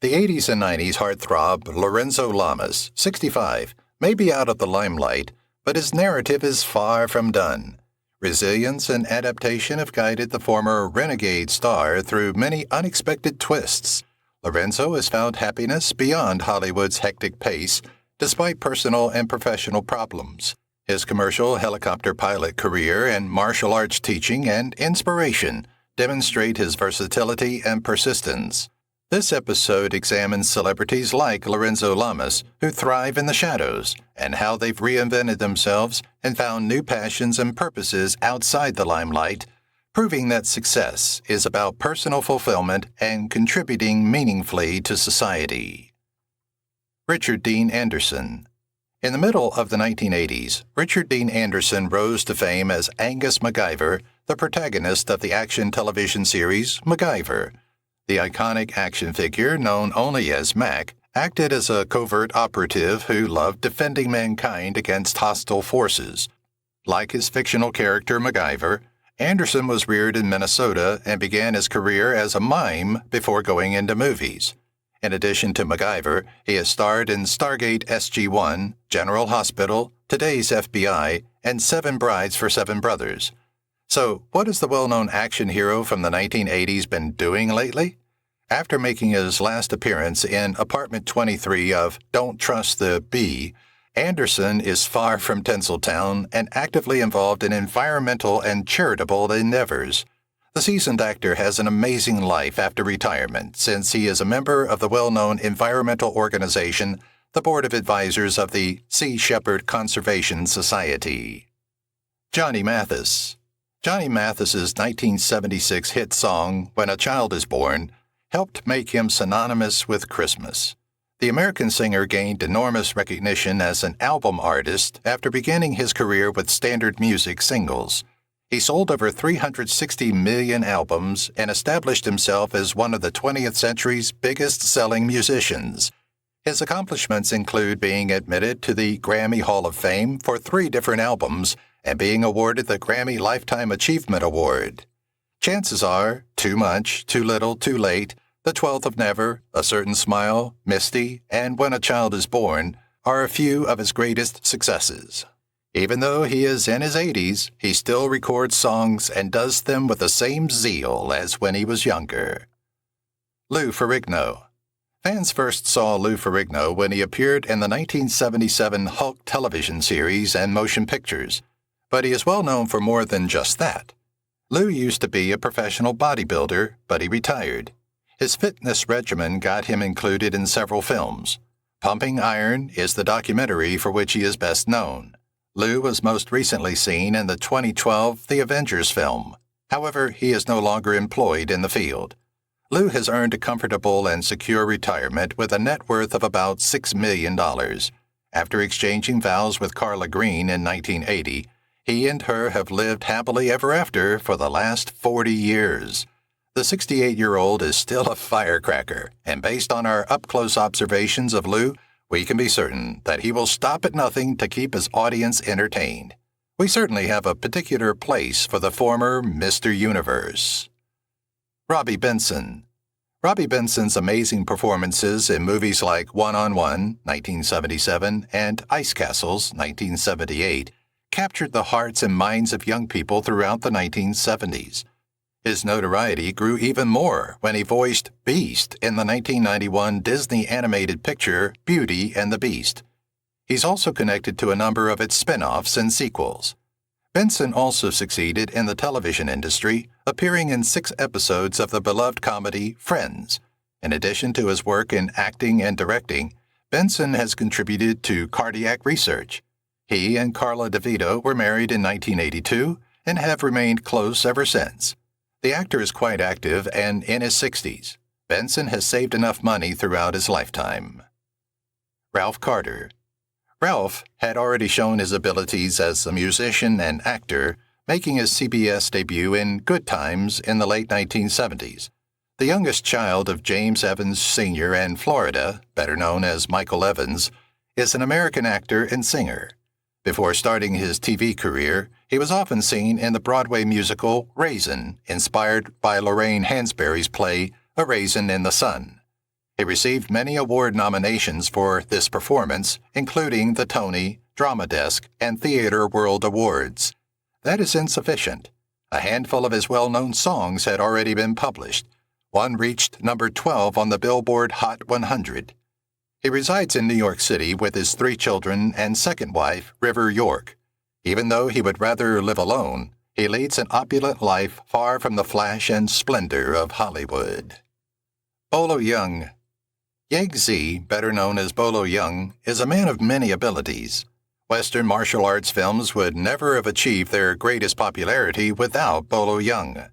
The 80s and 90s heartthrob Lorenzo Lamas, 65, may be out of the limelight, but his narrative is far from done. Resilience and adaptation have guided the former renegade star through many unexpected twists. Lorenzo has found happiness beyond Hollywood's hectic pace, despite personal and professional problems. His commercial helicopter pilot career and martial arts teaching and inspiration demonstrate his versatility and persistence. This episode examines celebrities like Lorenzo Lamas who thrive in the shadows and how they've reinvented themselves and found new passions and purposes outside the limelight, proving that success is about personal fulfillment and contributing meaningfully to society. Richard Dean Anderson. In the middle of the 1980s, Richard Dean Anderson rose to fame as Angus MacGyver, the protagonist of the action television series MacGyver. The iconic action figure, known only as Mac, acted as a covert operative who loved defending mankind against hostile forces. Like his fictional character MacGyver, Anderson was reared in Minnesota and began his career as a mime before going into movies. In addition to MacGyver, he has starred in Stargate SG-1, General Hospital, Today's FBI, and Seven Brides for Seven Brothers. So, what has the well-known action hero from the 1980s been doing lately? After making his last appearance in Apartment 23 of Don't Trust the Bee, Anderson is far from Tinseltown and actively involved in environmental and charitable endeavors. The seasoned actor has an amazing life after retirement, since he is a member of the well-known environmental organization, the Board of Advisors of the Sea Shepherd Conservation Society. Johnny Mathis. Johnny Mathis's 1976 hit song, When a Child is Born, helped make him synonymous with Christmas. The American singer gained enormous recognition as an album artist after beginning his career with standard music singles. He sold over 360 million albums and established himself as one of the 20th century's biggest-selling musicians. His accomplishments include being admitted to the Grammy Hall of Fame for 3 different albums and being awarded the Grammy Lifetime Achievement Award. Chances are, Too Much, Too Little, Too Late, The 12th of Never, A Certain Smile, Misty, and When a Child is Born are a few of his greatest successes. Even though he is in his 80s, he still records songs and does them with the same zeal as when he was younger. Lou Ferrigno. Fans first saw Lou Ferrigno when he appeared in the 1977 Hulk television series and motion pictures, but he is well known for more than just that. Lou used to be a professional bodybuilder, but he retired. His fitness regimen got him included in several films. Pumping Iron is the documentary for which he is best known. Lou was most recently seen in the 2012 The Avengers film. However, he is no longer employed in the field. Lou has earned a comfortable and secure retirement with a net worth of about $6 million. After exchanging vows with Carla Green in 1980, he and her have lived happily ever after for the last 40 years. The 68-year-old is still a firecracker, and based on our up-close observations of Lou, we can be certain that he will stop at nothing to keep his audience entertained. We certainly have a particular place for the former Mr. Universe. Robbie Benson. Robbie Benson's amazing performances in movies like One-on-One, 1977, and Ice Castles, 1978, captured the hearts and minds of young people throughout the 1970s. His notoriety grew even more when he voiced Beast in the 1991 Disney animated picture Beauty and the Beast. He's also connected to a number of its spin-offs and sequels. Benson also succeeded in the television industry, appearing in 6 episodes of the beloved comedy Friends. In addition to his work in acting and directing, Benson has contributed to cardiac research. He and Carla DeVito were married in 1982 and have remained close ever since. The actor is quite active and in his 60s. Benson has saved enough money throughout his lifetime. Ralph Carter. Ralph had already shown his abilities as a musician and actor, making his CBS debut in Good Times in the late 1970s. The youngest child of James Evans Sr. and Florida, better known as Michael Evans, is an American actor and singer. Before starting his TV career, he was often seen in the Broadway musical Raisin, inspired by Lorraine Hansberry's play A Raisin in the Sun. He received many award nominations for this performance, including the Tony, Drama Desk, and Theatre World Awards. That is insufficient. A handful of his well-known songs had already been published. One reached number 12 on the Billboard Hot 100. He resides in New York City with his 3 children and second wife, River York. Even though he would rather live alone, he leads an opulent life far from the flash and splendor of Hollywood. Bolo Young. Yeg Z, better known as Bolo Young, is a man of many abilities. Western martial arts films would never have achieved their greatest popularity without Bolo Young.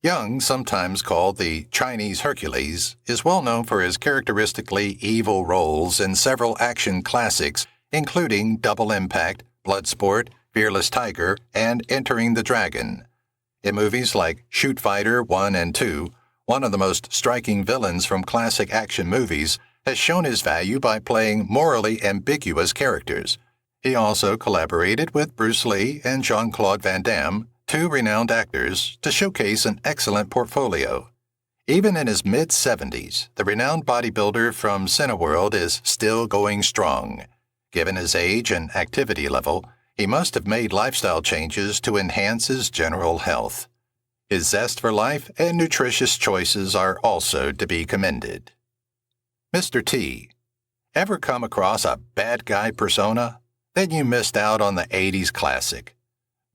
Young, sometimes called the Chinese Hercules, is well known for his characteristically evil roles in several action classics, including Double Impact, Bloodsport, Fearless Tiger, and Entering the Dragon. In movies like Shoot Fighter 1 and 2, one of the most striking villains from classic action movies has shown his value by playing morally ambiguous characters. He also collaborated with Bruce Lee and Jean-Claude Van Damme, 2 renowned actors, to showcase an excellent portfolio. Even in his mid-70s, the renowned bodybuilder from Cineworld is still going strong. Given his age and activity level, he must have made lifestyle changes to enhance his general health. His zest for life and nutritious choices are also to be commended. Mr. T. Ever come across a bad guy persona? Then you missed out on the 80s classic.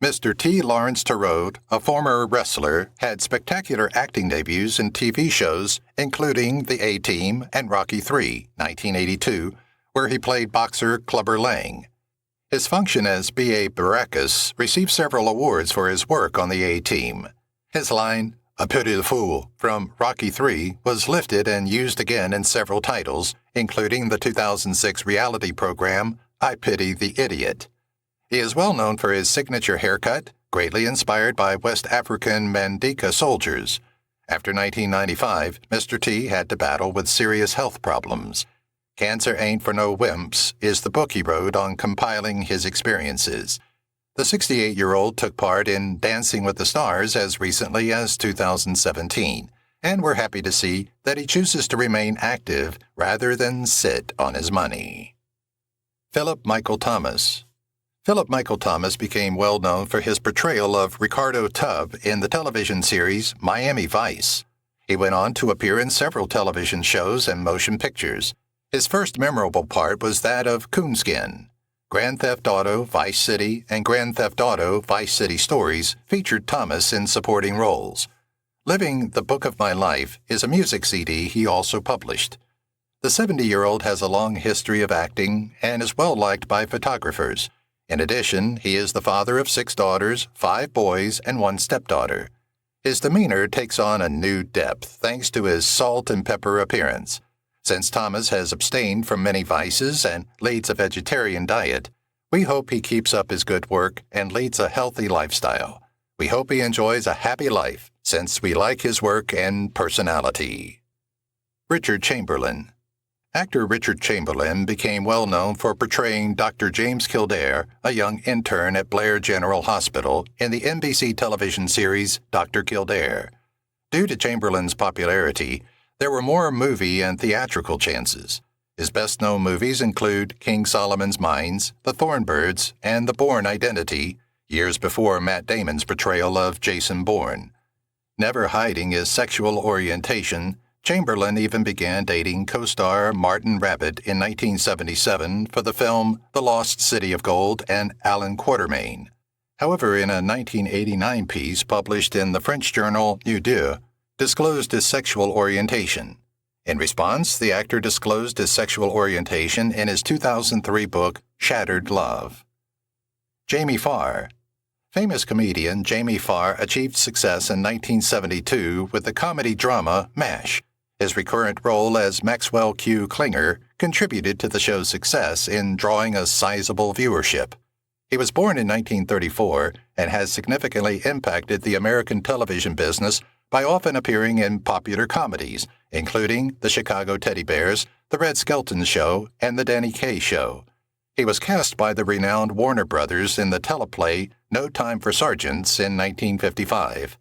Mr. T. Lawrence Tarode, a former wrestler, had spectacular acting debuts in TV shows, including The A-Team and Rocky III, 1982, where he played boxer Clubber Lang. His function as B.A. Baracus received several awards for his work on The A-Team. His line, "A pity the fool," from Rocky III was lifted and used again in several titles, including the 2006 reality program, I Pity the Idiot. He is well known for his signature haircut, greatly inspired by West African Mandinka soldiers. After 1995, Mr. T had to battle with serious health problems. Cancer Ain't for No Wimps is the book he wrote on compiling his experiences. The 68-year-old took part in Dancing with the Stars as recently as 2017, and we're happy to see that he chooses to remain active rather than sit on his money. Philip Michael Thomas. Philip Michael Thomas became well known for his portrayal of Ricardo Tubb in the television series Miami Vice. He went on to appear in several television shows and motion pictures. His first memorable part was that of Coonskin. Grand Theft Auto, Vice City, and Grand Theft Auto, Vice City Stories featured Thomas in supporting roles. Living the Book of My Life is a music CD he also published. The 70-year-old has a long history of acting and is well liked by photographers. In addition, he is the father of 6 daughters, 5 boys, and 1 stepdaughter. His demeanor takes on a new depth thanks to his salt and pepper appearance. Since Thomas has abstained from many vices and leads a vegetarian diet, we hope he keeps up his good work and leads a healthy lifestyle. We hope he enjoys a happy life, since we like his work and personality. Richard Chamberlain. Actor Richard Chamberlain became well known for portraying Dr. James Kildare, a young intern at Blair General Hospital, in the NBC television series Dr. Kildare. Due to Chamberlain's popularity, there were more movie and theatrical chances. His best-known movies include King Solomon's Mines, The Thornbirds, and The Bourne Identity, years before Matt Damon's portrayal of Jason Bourne. Never hiding his sexual orientation, Chamberlain even began dating co-star Martin Rabbit in 1977 for the film The Lost City of Gold and Alan Quatermain. However, in a 1989 piece published in the French journal New Deux, disclosed his sexual orientation. In response, the actor disclosed his sexual orientation in his 2003 book, Shattered Love. Jamie Farr. Famous comedian Jamie Farr achieved success in 1972 with the comedy drama MASH. His recurrent role as Maxwell Q. Klinger contributed to the show's success in drawing a sizable viewership. He was born in 1934 and has significantly impacted the American television business by often appearing in popular comedies, including The Chicago Teddy Bears, The Red Skelton Show, and The Danny Kaye Show. He was cast by the renowned Warner Brothers in the teleplay No Time for Sergeants in 1955.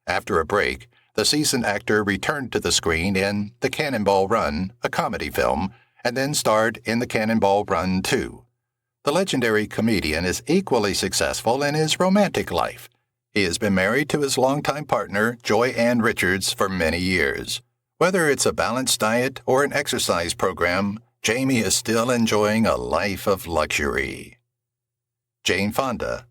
After a break, the seasoned actor returned to the screen in The Cannonball Run, a comedy film, and then starred in The Cannonball Run 2. The legendary comedian is equally successful in his romantic life. He has been married to his longtime partner, Joy Ann Richards, for many years. Whether it's a balanced diet or an exercise program, Jamie is still enjoying a life of luxury. Jane Fonda.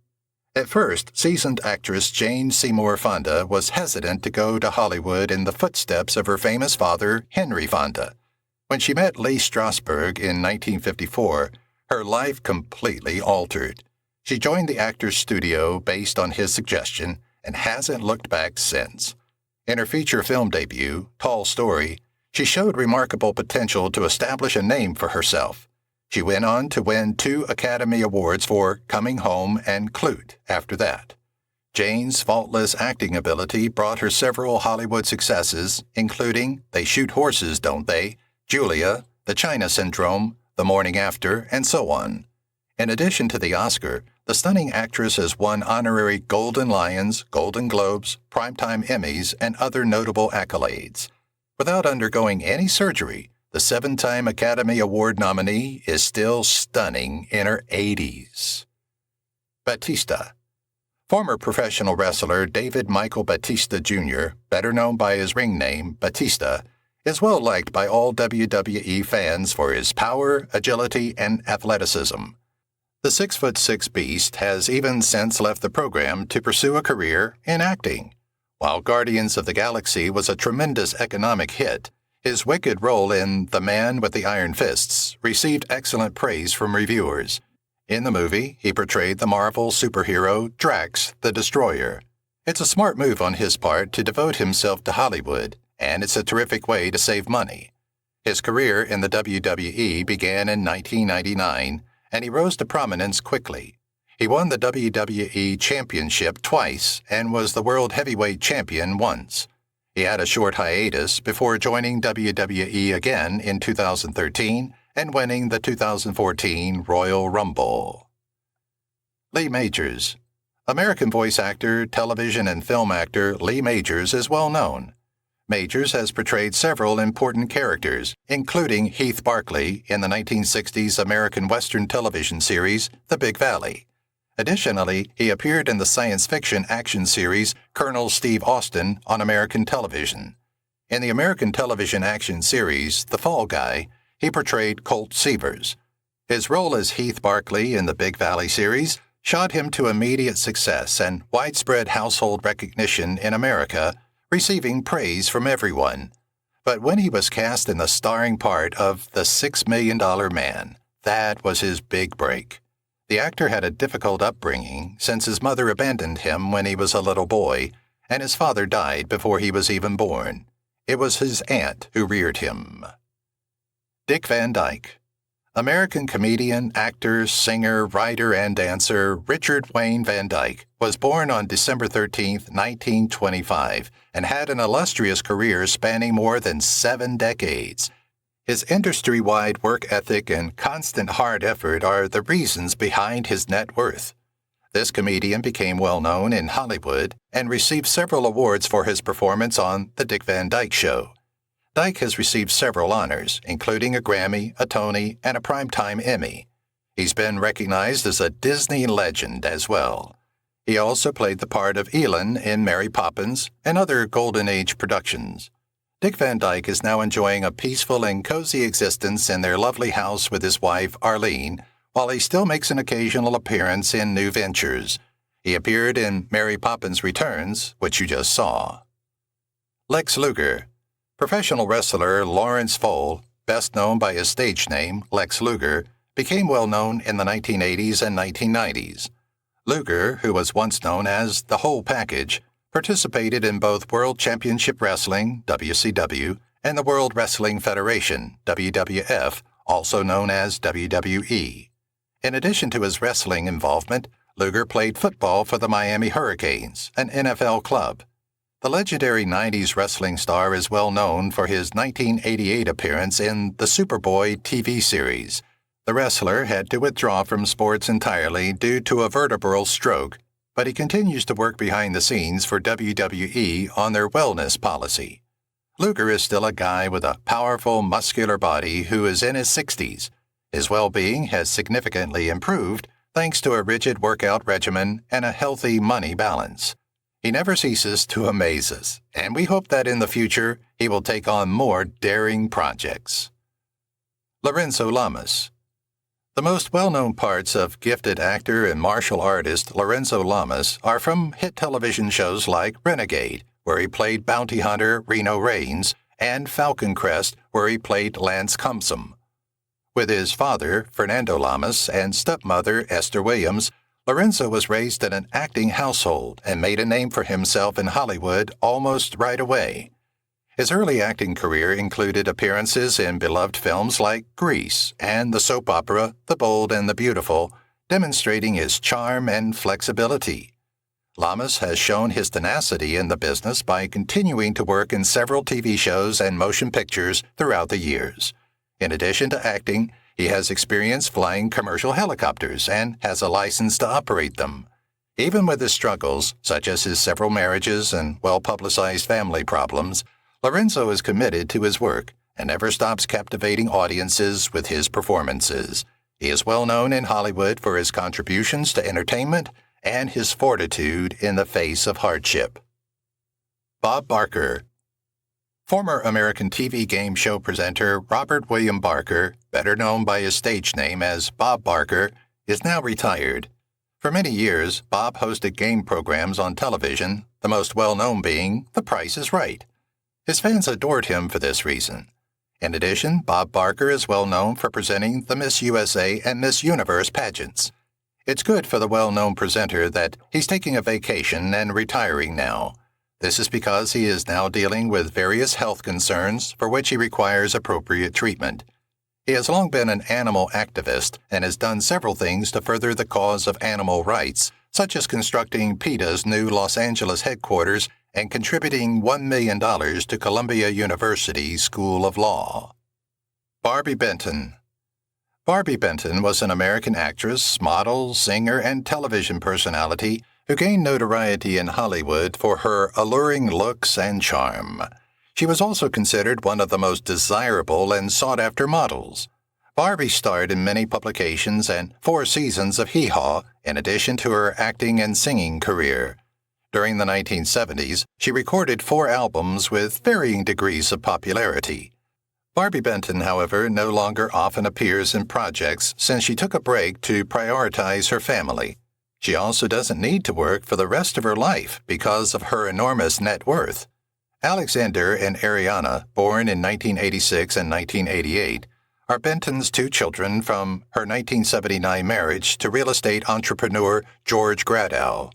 At first, seasoned actress Jane Seymour Fonda was hesitant to go to Hollywood in the footsteps of her famous father, Henry Fonda. When she met Lee Strasberg in 1954, her life completely altered. She joined the actor's studio based on his suggestion and hasn't looked back since. In her feature film debut, Tall Story, she showed remarkable potential to establish a name for herself. She went on to win 2 Academy Awards for Coming Home and Clute after that. Jane's faultless acting ability brought her several Hollywood successes, including They Shoot Horses, Don't They?, Julia, The China Syndrome, The Morning After, and so on. In addition to the Oscar, the stunning actress has won honorary Golden Lions, Golden Globes, Primetime Emmys, and other notable accolades. Without undergoing any surgery, the 7-time Academy Award nominee is still stunning in her 80s. Batista. Former professional wrestler David Michael Batista Jr., better known by his ring name, Batista, is well liked by all WWE fans for his power, agility, and athleticism. The 6'6" beast has even since left the program to pursue a career in acting. While Guardians of the Galaxy was a tremendous economic hit, his wicked role in The Man with the Iron Fists received excellent praise from reviewers. In the movie, he portrayed the Marvel superhero Drax the Destroyer. It's a smart move on his part to devote himself to Hollywood, and it's a terrific way to save money. His career in the WWE began in 1999, and he rose to prominence quickly. He won the WWE Championship twice and was the World Heavyweight Champion once. He had a short hiatus before joining WWE again in 2013 and winning the 2014 Royal Rumble. Lee Majors. American voice actor, television and film actor Lee Majors is well known. Majors has portrayed several important characters, including Heath Barkley in the 1960s American Western television series The Big Valley. Additionally, he appeared in the science fiction action series Colonel Steve Austin on American television. In the American television action series The Fall Guy, he portrayed Colt Seavers. His role as Heath Barkley in the Big Valley series shot him to immediate success and widespread household recognition in America, receiving praise from everyone. But when he was cast in the starring part of The $6 Million Man, that was his big break. The actor had a difficult upbringing since his mother abandoned him when he was a little boy, and his father died before he was even born. It was his aunt who reared him. Dick Van Dyke. American comedian, actor, singer, writer, and dancer Richard Wayne Van Dyke was born on December 13, 1925, and had an illustrious career spanning more than 7 decades. His industry-wide work ethic and constant hard effort are the reasons behind his net worth. This comedian became well known in Hollywood and received several awards for his performance on The Dick Van Dyke Show. Dyke has received several honors, including a Grammy, a Tony, and a Primetime Emmy. He's been recognized as a Disney legend as well. He also played the part of Elin in Mary Poppins and other Golden Age productions. Dick Van Dyke is now enjoying a peaceful and cozy existence in their lovely house with his wife, Arlene, while he still makes an occasional appearance in new ventures. He appeared in Mary Poppins Returns, which you just saw. Lex Luger. Professional wrestler Lawrence Foale, best known by his stage name, Lex Luger, became well known in the 1980s and 1990s. Luger, who was once known as the Whole Package, participated in both World Championship Wrestling, WCW, and the World Wrestling Federation, WWF, also known as WWE. In addition to his wrestling involvement, Luger played football for the Miami Hurricanes, an NFL club. The legendary 90s wrestling star is well known for his 1988 appearance in the Superboy TV series. The wrestler had to withdraw from sports entirely due to a vertebral stroke, but he continues to work behind the scenes for WWE on their wellness policy. Luger is still a guy with a powerful, muscular body who is in his 60s. His well-being has significantly improved thanks to a rigid workout regimen and a healthy money balance. He never ceases to amaze us, and we hope that in the future he will take on more daring projects. Lorenzo Lamas. The most well-known parts of gifted actor and martial artist Lorenzo Lamas are from hit television shows like Renegade, where he played bounty hunter Reno Raines, and Falcon Crest, where he played Lance Cumsum. With his father, Fernando Lamas, and stepmother, Esther Williams, Lorenzo was raised in an acting household and made a name for himself in Hollywood almost right away. His early acting career included appearances in beloved films like Grease and the soap opera The Bold and the Beautiful, demonstrating his charm and flexibility. Lamas has shown his tenacity in the business by continuing to work in several TV shows and motion pictures throughout the years. In addition to acting, he has experience flying commercial helicopters and has a license to operate them. Even with his struggles, such as his several marriages and well-publicized family problems, Lorenzo is committed to his work and never stops captivating audiences with his performances. He is well known in Hollywood for his contributions to entertainment and his fortitude in the face of hardship. Bob Barker. Former American TV game show presenter Robert William Barker, better known by his stage name as Bob Barker, is now retired. For many years, Bob hosted game programs on television, the most well-known being The Price is Right. His fans adored him for this reason. In addition, Bob Barker is well known for presenting the Miss USA and Miss Universe pageants. It's good for the well-known presenter that he's taking a vacation and retiring now. This is because he is now dealing with various health concerns for which he requires appropriate treatment. He has long been an animal activist and has done several things to further the cause of animal rights, such as constructing PETA's new Los Angeles headquarters and contributing $1 million to Columbia University School of Law. Barbie Benton. Barbie Benton was an American actress, model, singer, and television personality who gained notoriety in Hollywood for her alluring looks and charm. She was also considered one of the most desirable and sought-after models. Barbie starred in many publications and 4 seasons of Hee Haw, in addition to her acting and singing career. During the 1970s, she recorded 4 albums with varying degrees of popularity. Barbie Benton, however, no longer often appears in projects since she took a break to prioritize her family. She also doesn't need to work for the rest of her life because of her enormous net worth. Alexander and Ariana, born in 1986 and 1988, are Benton's 2 children from her 1979 marriage to real estate entrepreneur George Gradow.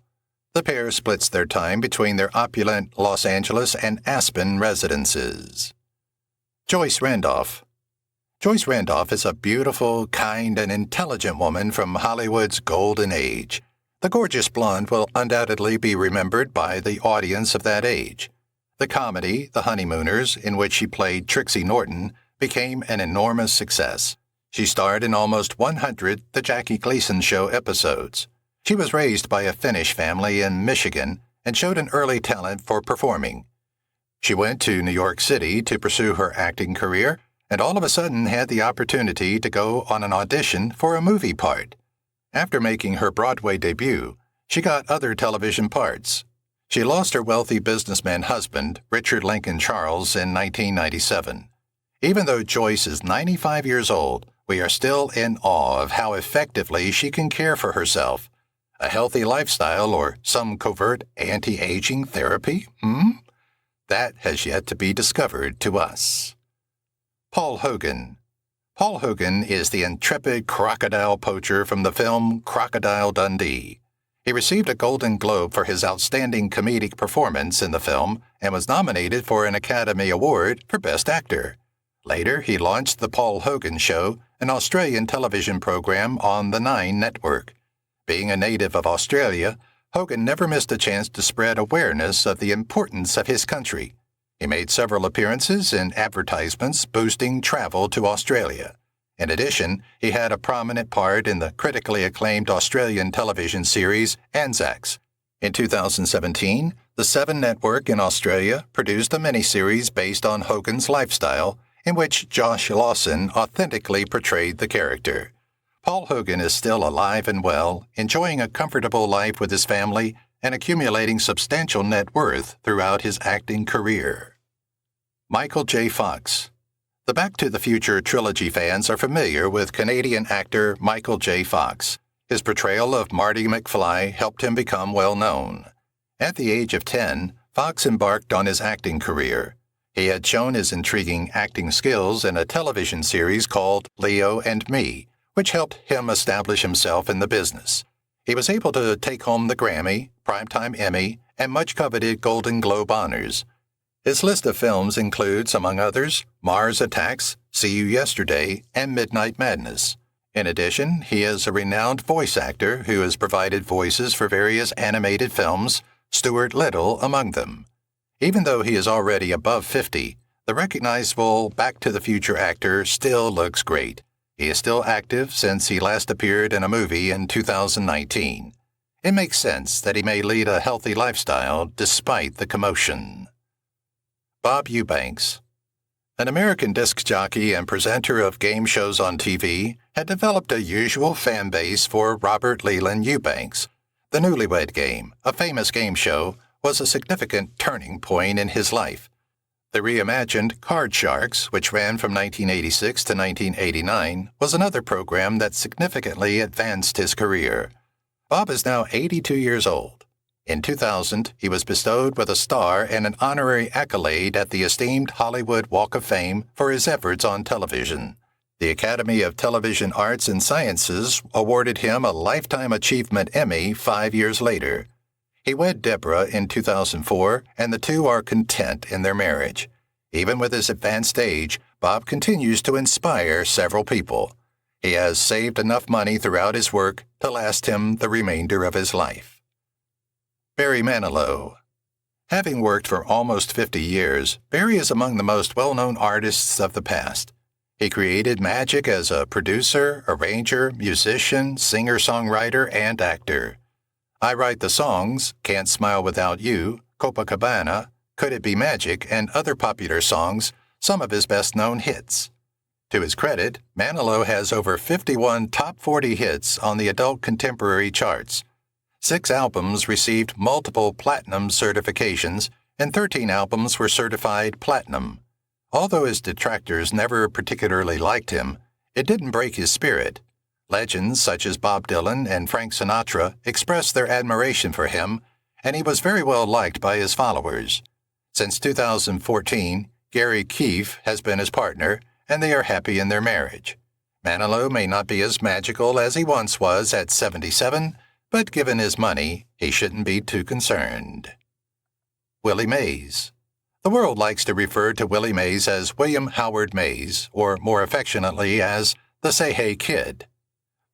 The pair splits their time between their opulent Los Angeles and Aspen residences. Joyce Randolph. Joyce Randolph is a beautiful, kind, and intelligent woman from Hollywood's golden age. The gorgeous blonde will undoubtedly be remembered by the audience of that age. The comedy, The Honeymooners, in which she played Trixie Norton, became an enormous success. She starred in almost 100 The Jackie Gleason Show episodes. She was raised by a Finnish family in Michigan and showed an early talent for performing. She went to New York City to pursue her acting career and all of a sudden had the opportunity to go on an audition for a movie part. After making her Broadway debut, she got other television parts. She lost her wealthy businessman husband, Richard Lincoln Charles, in 1997. Even though Joyce is 95 years old, we are still in awe of how effectively she can care for herself. A healthy lifestyle or some covert anti-aging therapy? That has yet to be discovered to us. Paul Hogan. Paul Hogan is the intrepid crocodile poacher from the film Crocodile Dundee. He received a Golden Globe for his outstanding comedic performance in the film and was nominated for an Academy Award for Best Actor. Later, he launched The Paul Hogan Show, an Australian television program on the 9 network. Being a native of Australia, Hogan never missed a chance to spread awareness of the importance of his country. He made several appearances in advertisements boosting travel to Australia. In addition, he had a prominent part in the critically acclaimed Australian television series Anzacs. In 2017, the Seven Network in Australia produced a miniseries based on Hogan's lifestyle, in which Josh Lawson authentically portrayed the character. Paul Hogan is still alive and well, enjoying a comfortable life with his family and accumulating substantial net worth throughout his acting career. Michael J. Fox. The Back to the Future trilogy fans are familiar with Canadian actor Michael J. Fox. His portrayal of Marty McFly helped him become well known. At the age of 10, Fox embarked on his acting career. He had shown his intriguing acting skills in a television series called Leo and Me, which helped him establish himself in the business. He was able to take home the Grammy, Primetime Emmy, and much-coveted Golden Globe honors. His list of films includes, among others, Mars Attacks, See You Yesterday, and Midnight Madness. In addition, he is a renowned voice actor who has provided voices for various animated films, Stuart Little among them. Even though he is already above 50, the recognizable Back to the Future actor still looks great. He is still active since he last appeared in a movie in 2019. It makes sense that he may lead a healthy lifestyle despite the commotion. Bob Eubanks. An American disc jockey and presenter of game shows on TV, had developed a usual fan base for Robert Leland Eubanks. The Newlywed Game, a famous game show, was a significant turning point in his life. The reimagined Card Sharks, which ran from 1986 to 1989, was another program that significantly advanced his career. Bob is now 82 years old. In 2000, he was bestowed with a star and an honorary accolade at the esteemed Hollywood Walk of Fame for his efforts on television. The Academy of Television Arts and Sciences awarded him a Lifetime Achievement Emmy 5 years later. He wed Deborah in 2004, and the two are content in their marriage. Even with his advanced age, Bob continues to inspire several people. He has saved enough money throughout his work to last him the remainder of his life. Barry Manilow. Having worked for almost 50 years, Barry is among the most well-known artists of the past. He created magic as a producer, arranger, musician, singer-songwriter, and actor. I Write the Songs, Can't Smile Without You, Copacabana, Could It Be Magic, and other popular songs, some of his best-known hits. To his credit, Manilow has over 51 top 40 hits on the adult contemporary charts. 6 albums received multiple platinum certifications, and 13 albums were certified platinum. Although his detractors never particularly liked him, it didn't break his spirit. Legends such as Bob Dylan and Frank Sinatra expressed their admiration for him, and he was very well liked by his followers. Since 2014, Gary Keefe has been his partner, and they are happy in their marriage. Manilow may not be as magical as he once was at 77, but given his money, he shouldn't be too concerned. Willie Mays. The world likes to refer to Willie Mays as William Howard Mays, or more affectionately as the Say Hey Kid.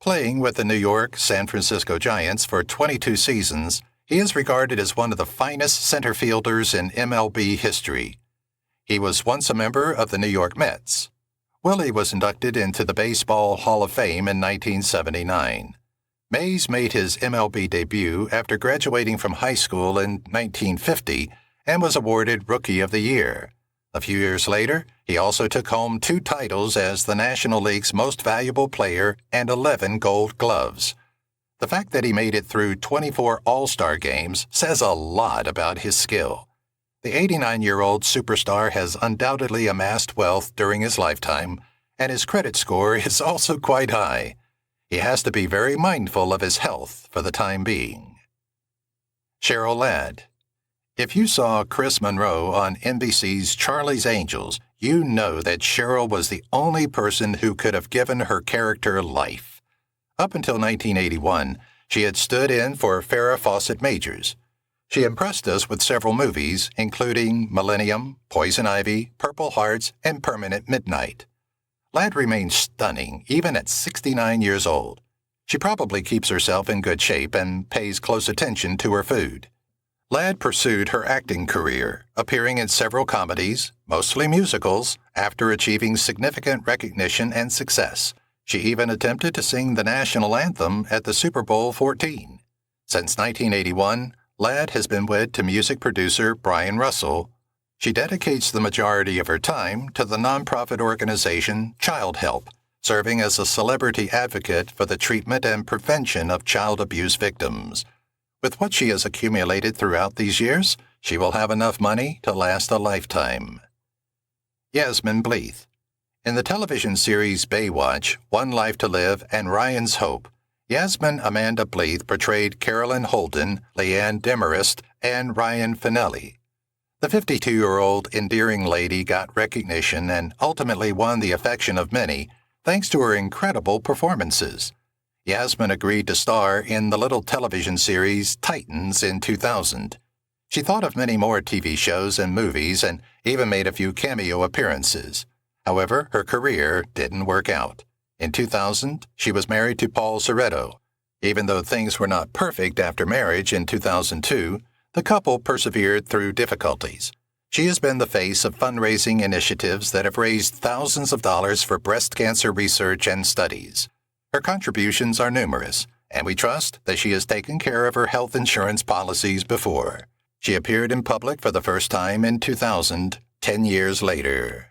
Playing with the New York, San Francisco Giants for 22 seasons, he is regarded as one of the finest center fielders in MLB history. He was once a member of the New York Mets. Willie was inducted into the Baseball Hall of Fame in 1979. Mays made his MLB debut after graduating from high school in 1950 and was awarded Rookie of the Year. A few years later, he also took home 2 titles as the National League's most valuable player and 11 Gold Gloves. The fact that he made it through 24 All-Star games says a lot about his skill. The 89-year-old superstar has undoubtedly amassed wealth during his lifetime, and his credit score is also quite high. He has to be very mindful of his health for the time being. Cheryl Ladd. If you saw Chris Monroe on NBC's Charlie's Angels, you know that Cheryl was the only person who could have given her character life. Up until 1981, she had stood in for Farrah Fawcett Majors. She impressed us with several movies, including Millennium, Poison Ivy, Purple Hearts, and Permanent Midnight. Ladd remains stunning even at 69 years old. She probably keeps herself in good shape and pays close attention to her food. Ladd pursued her acting career, appearing in several comedies, mostly musicals, after achieving significant recognition and success. She even attempted to sing the national anthem at the Super Bowl XIV. Since 1981, Ladd has been wed to music producer Brian Russell. She dedicates the majority of her time to the nonprofit organization Child Help, serving as a celebrity advocate for the treatment and prevention of child abuse victims. With what she has accumulated throughout these years, she will have enough money to last a lifetime. Yasmine Ble. In the television series Baywatch, One Life to Live, and Ryan's Hope, Yasmine Amanda Ble portrayed Carolyn Holden, Leanne Demarest, and Ryan Finelli. The 52-year-old endearing lady got recognition and ultimately won the affection of many thanks to her incredible performances. Yasmine agreed to star in the little television series Titans in 2000. She thought of many more TV shows and movies and even made a few cameo appearances. However, her career didn't work out. In 2000, she was married to Paul Soretto. Even though things were not perfect after marriage in 2002, the couple persevered through difficulties. She has been the face of fundraising initiatives that have raised thousands of dollars for breast cancer research and studies. Her contributions are numerous, and we trust that she has taken care of her health insurance policies before. She appeared in public for the first time in 2000, 10 years later.